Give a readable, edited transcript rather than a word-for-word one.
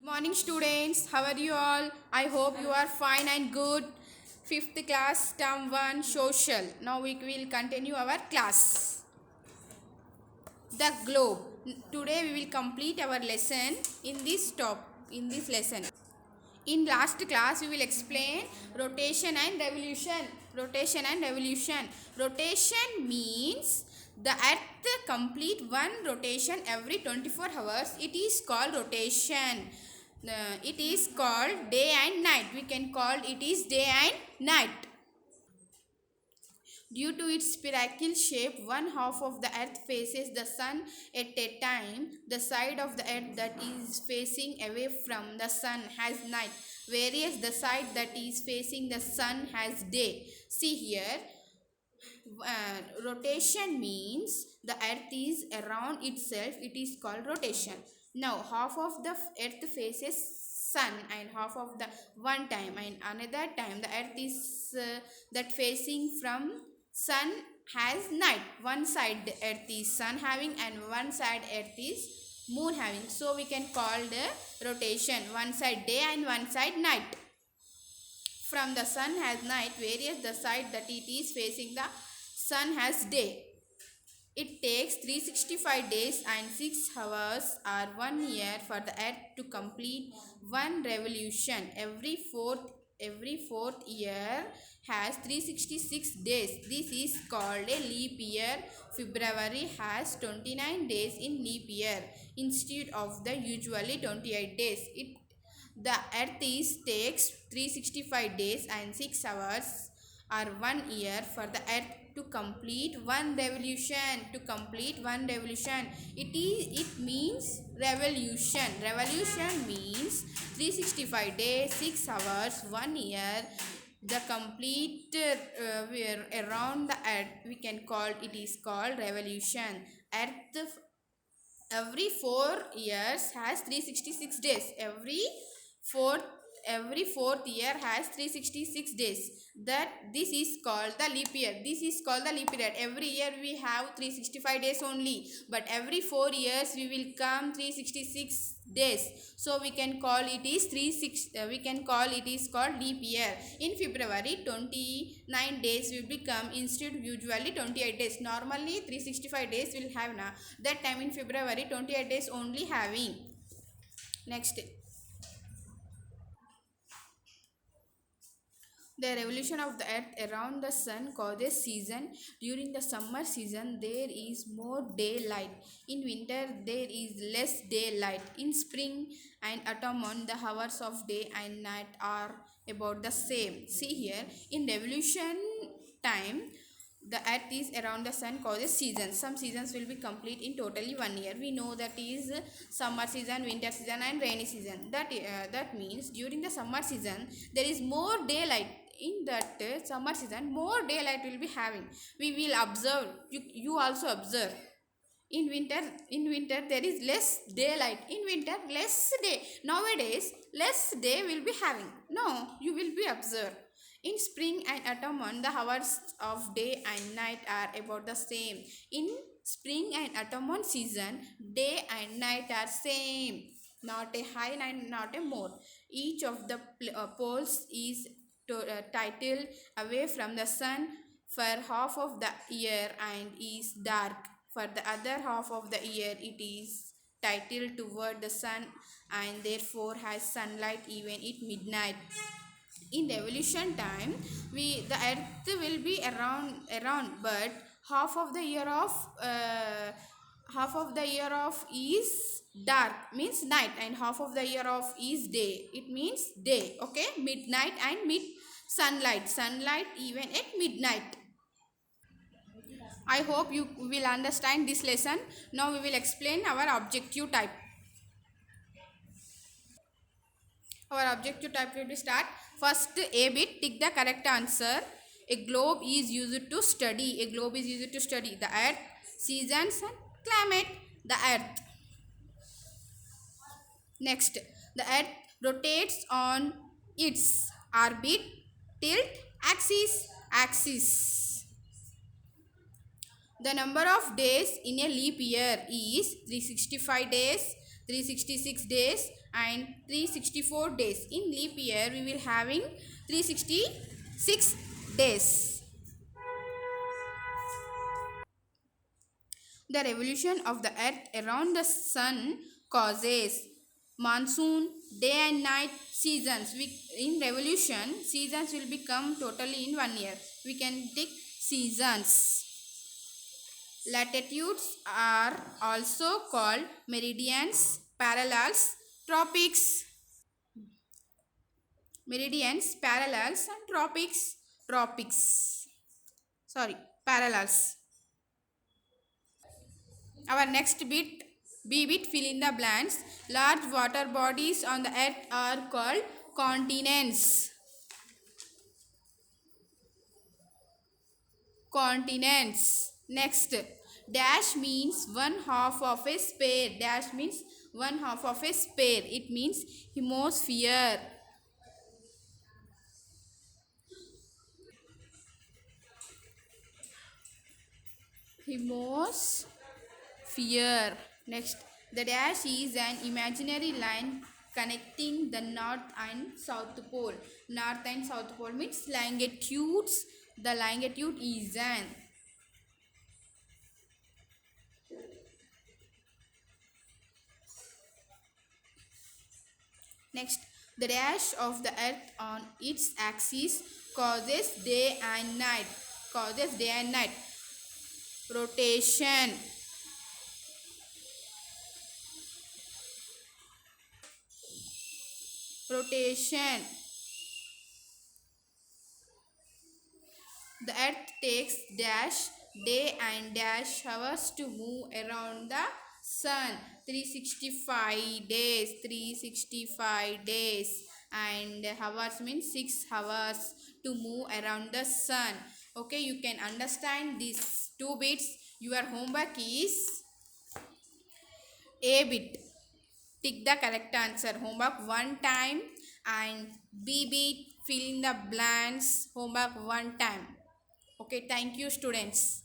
Morning students, how are you all? I hope you are fine and good. Fifth class, term 1, social. Now we will continue our class. The globe. Today we will complete our lesson in this lesson. In last class we will explain rotation and revolution. Rotation means the earth complete one rotation every 24 hours. It is called rotation. It is called day and night. We can call it is day and night. Due to its spherical shape, one half of the earth faces the sun at a time. The side of the earth that is facing away from the sun has night, whereas the side that is facing the sun has day. See here, rotation means the earth is around itself. It is called rotation. Now half of the earth faces sun and half of the one time, and another time the earth is that facing from sun has night. One side the earth is sun having and one side earth is moon having. So we can call the rotation one side day and one side night. From the sun has night, whereas the side that it is facing the sun has day. It takes 365 days and 6 hours or 1 year for the earth to complete one revolution. Every fourth year has 366 days. This is called a leap year. February has 29 days in leap year instead of the usually 28 days. The earth takes 365 days and 6 hours or 1 year for the earth to complete one revolution. It means revolution. Revolution means 365 days, 6 hours, 1 year. The complete around the earth we can call it is called revolution. Earth every 4 years has 366 days. Fourth every fourth year has 366 days. That this is called the leap year. Every year we have 365 days only, but every 4 years we will come 366 days. So we can call it is called leap year. In February 29 days will become instead usually 28 days. Normally 365 days will have now. That time in February 28 days only having. Next, the revolution of the earth around the sun causes season. During the summer season, there is more daylight. In winter, there is less daylight. In spring and autumn, the hours of day and night are about the same. See here, in revolution time, the earth is around the sun causes seasons. Some seasons will be complete in totally 1 year. We know that is summer season, winter season and rainy season. That means during the summer season there is more daylight. In that summer season more daylight will be having. We will observe, you also observe. In winter there is less daylight. In winter less day. Nowadays less day will be having. No, you will be observed. In spring and autumn, the hours of day and night are about the same. In spring and autumn season, day and night are same. Not a high and not a more. Each of the poles is titled away from the sun for half of the year and is dark. For the other half of the year, it is titled toward the sun and therefore has sunlight even at midnight. In revolution time, the earth will be around, but half of the year of is dark means night, and half of the year of is day. It means day. Okay, midnight and sunlight even at midnight. I hope you will understand this lesson. Now we will explain our objective type. Our objective type will be start. First A bit, tick the correct answer. A globe is used to study. The earth, seasons and climate. The earth. Next, the earth rotates on its orbit, tilt, axis. The number of days in a leap year is 365 days, 366 days, and 364 days. In leap year, we will having 366 days. The revolution of the earth around the sun causes monsoon, day and night seasons. In revolution, seasons will become totally in 1 year. We can take seasons. Latitudes are also called meridians, parallels, tropics. Meridians, parallels and tropics. Tropics. Sorry, parallels. Our next bit, B bit, fill in the blanks. Large water bodies on the earth are called continents. Continents. Next, dash means one half of a sphere. Dash means one half of a sphere. It means hemisphere. Hemisphere. Next, the dash is an imaginary line connecting the north and south pole. North and south pole means longitudes. The longitude is an. Next, the dash of the earth on its axis causes day and night. Causes day and night. Rotation. Rotation. The earth takes dash day and dash hours to move around the sun. 365 days. 365 days. And hours means 6 hours to move around the sun. Okay, you can understand these two bits. Your homework is A bit. Tick the correct answer. Homework one time, and B bit, fill in the blanks. Homework one time. Okay, thank you, students.